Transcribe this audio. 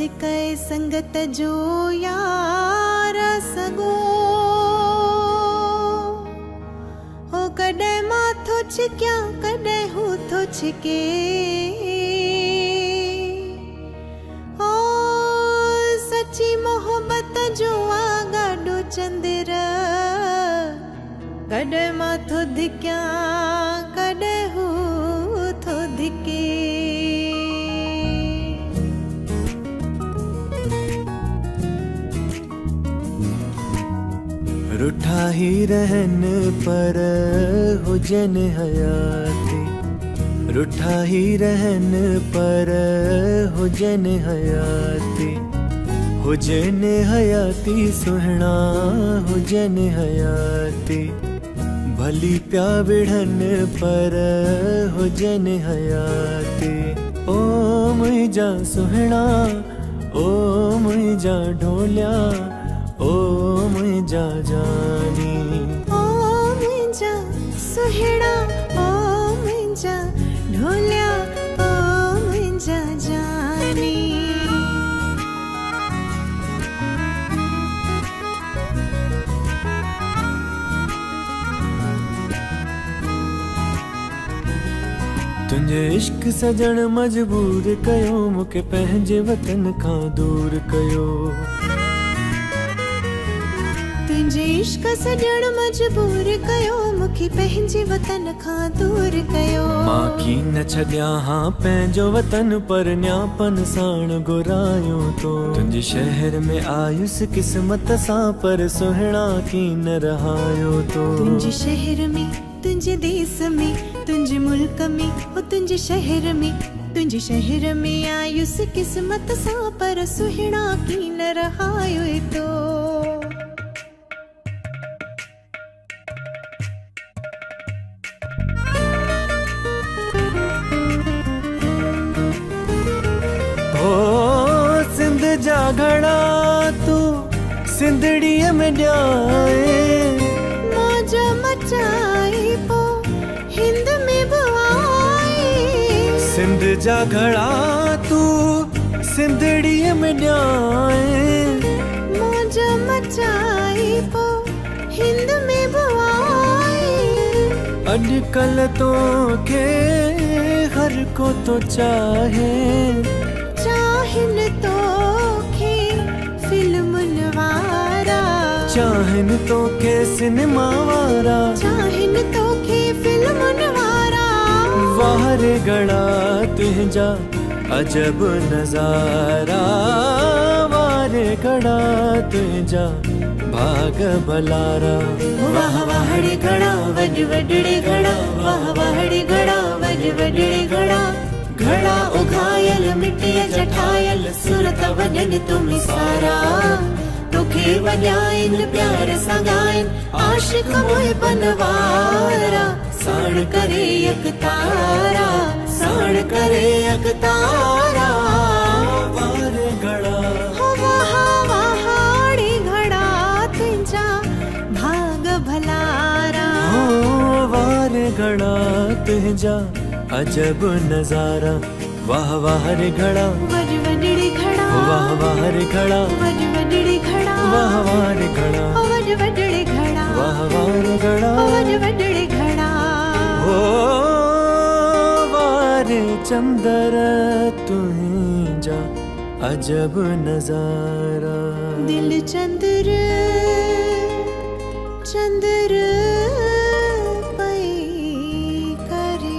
सिकय संगत जो यार सगो हो कॾहिं मां थो छिकिया कॾहिं हू थो छिके ओ सची मोहब्बत जो आगाॾो चंदिर कॾहिं मां थो धिकिया कॾहिं हू थो धिके रुठा ही रहन पर हुजन हयाती रुठा ही रहन पर हुजन हयाती हुजन हयाती सुहिणा हुजन हयाती भली प्या विढ़न पर हुजन हयाती ओ मुंहिंजा सुहिणा ओ मुंहिंजा ढोलिया ओ मुंहिंजा जानी ओ मुंहिंजा सुहिणा ओ मुंहिंजा ढोलिया ओ मुंहिंजा जानी तुंहिंजे इश्क सजण मजबूर कयो मूंखे पंहिंजे वतन खां दूर कयो तुंहिंजे इश्क सजण मजबूर कयो मूंखे पंहिंजे वतन खां दूर कयो मां की न छॾियां हां पंहिंजो वतन पर न्यापन साण घुरायो तो तुंहिंजे शहर में आयुसि क़िस्मत सां पर सुहिणा की न रहायो तो तुंहिंजे शहर में तुंहिंजे देश में तुंहिंजे मुल्क में हो तुंहिंजे शहर में आयुसि क़िस्मत सां पर सुहिणा की न रहायो तो सिंध जा घड़ा तू सिंधड़ीअ में ॼाए मौज मचाई पो हिंद में बुआई सिंध जा घड़ा तू सिंधड़ीअ में ॼाए मौज मचाई पो हिंद में बुआई अॼुकल्ह तो के हर को तो चाहे चाहिन तो खे फिल्मुनि वारा चाहन तो के सिनेमा वारा चाहिन तो खे फिल्मुनि वारा वार घड़ा तुंहिंजा अजब नज़ारा वार घड़ा तुंहिंजा भाग भलारा वाह वाहड़े घड़ा वॾ वॾड़े घड़ा वाह वाहड़े घड़ा वॾ वॾड़े घड़ा घड़ा उघायल मिटीअ जठायल सूरत वॾनि तुम सारा तोखे वॼाइन प्यार सां ॻाइन आशिक़ मुहिबन वारा साण करे यकतारा साण करे यकतारा वार घड़ा हो वाह वाहड़े घड़ा तुंहिंजा भाग भलारा हो वार घड़ा तुंहिंजा अजब नज़ारा वाह वाह रे घड़ा वॾ वॾड़े घड़ा वाह वाह रे घड़ा वॾ वॾड़े घड़ा वाह वाह रे घड़ा वॾ वॾड़े घड़ा वाह वाह रे घड़ा वॾ वॾड़े घड़ा ओ वार चंदर तुंहिंजा अजब नज़ारा दिल चंद्र चंद्र पई करे